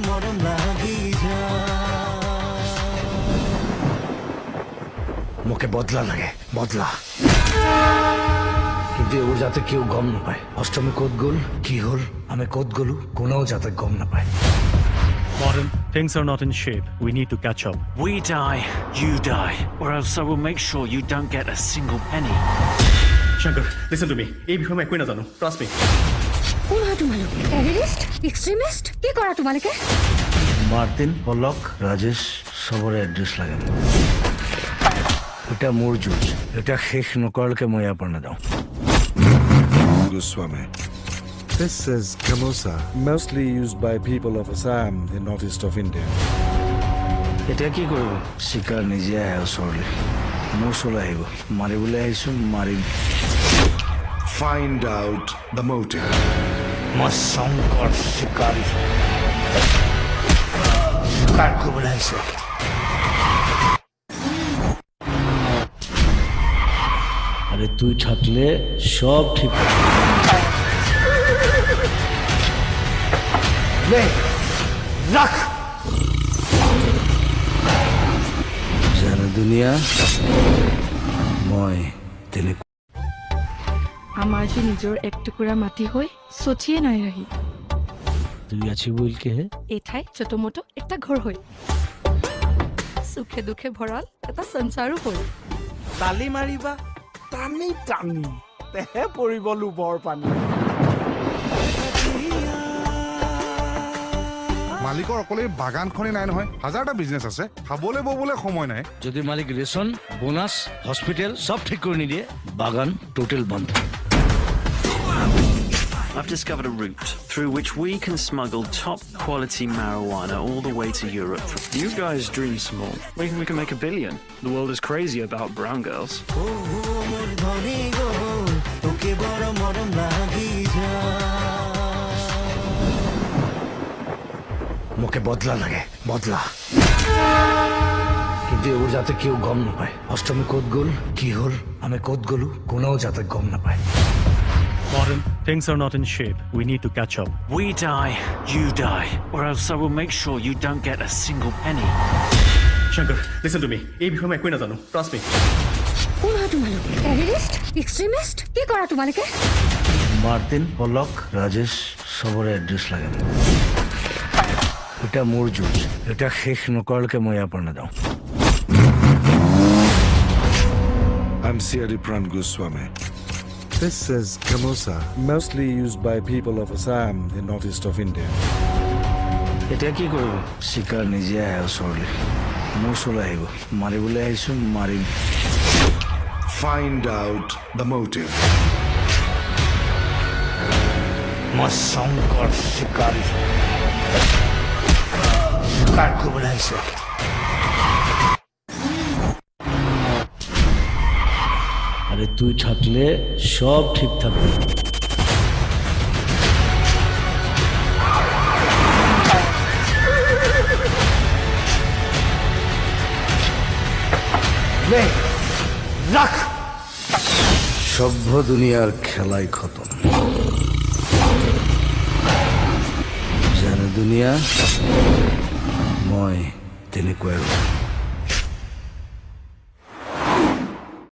মরম লাগি মোকে বদলা লাগে বদলা কিন্তু এবার যাতে কেউ গম না পায় অষ্টমী কোদ গোল কি হল আমি কোদ গলু কোনাও যাতে গম না পায় Modern, things are not in shape. We need to catch up. We die, you die, or else I will make sure you don't get a single penny. Shankar, listen to me. এই বিষয়ে একোই নাজানো. Trust me. কোন হয় তোমালোক terrorist extremist কি কৰা তোমালোকে Martin পলক ৰাজেশ সবৰে এড্ৰেস লাগে এটা মোৰ জুজ এটা শেষ নকৰালকে মই ইয়াৰ নাযাওঁ Goswami. This is Gamosa, mostly used by people of Assam, the northeast of India. এতিয়া কি কৰিব শিকাৰ নিজে আহে ওচৰলৈ মোৰ ওচৰলৈ আহিব মাৰিবলৈ আহিছোঁ মাৰিম Find out the motive. মই শংকৰ শিকাৰী শিকাৰ কৰিবলৈ আহিছোঁ আৰে তুই থাকলে সব ঠিক ৰাখ জানে দুনিয়া মই তেনেকুৱা আমাৰ যে নিজৰ এক টুকুৰা মাটি হৈ চচিয়ে নাই ৰাহি তুই আছি বলকে হে এই ঠাই ছোটমোটো একটা ঘৰ হৈ সুখে দুখে ভৰাল এটা সংসাৰো হ'ল তালি মাৰিবা টানি টানি তেহে পৰিব লোভৰ পানী মালিকৰ অকলে বাগানখনে নাই নহয় হাজাৰটা বিজনেছ আছে খাবলৈ ববলৈ সময় নাই যদি মালিক ৰেশন বোনাস হস্পিটেল সব ঠিক করে নিদিয়ে বাগান টোটাল বন্ধ I've discovered a route through which we can smuggle top quality marijuana all the way to Europe. You guys dream small. We can make $1 billion. The world is crazy about brown girls. মোকে বদলা লাগে বদলা কিন্তু এবার যাতে কেউ গম না পায় অষ্টমী কোদ গোল কি হল আমি কোদ গলু কোনাও যাতে গম না পায় Modern, things are not in shape. We need to catch up. We die, you die, or else I will make sure you don't get a single penny. Shankar, listen to me. এই বিষয়ে একোই নাজানো. Trust me. কোন হয় তোমালোক terrorist extremist কি কৰা তোমালোকে Martin পলক ৰাজেশ সবৰে এড্ৰেস লাগে এটা মোৰ জুজ এটা শেষ নকৰালকে মই ইয়াৰ নাযাওঁ I'm C.R.D. Pran Goswami. This is Gamosa, mostly used by people of Assam, the northeast of India. এতিয়া কি কৰিব শিকাৰ নিজে আহে ওচৰলৈ মোৰ ওচৰলৈ আহিব মাৰিবলৈ আহিছোঁ মাৰিম Find out the motive. মই শংকৰ শিকাৰী শিকাৰ কৰিবলৈ আহিছোঁ আৰে তুই থাকলে সব ঠিক থাকবে ৰাখ সভ্য দুনিয়াৰ খেলাই খতম জানে দুনিয়া মই তেনেকুৱাই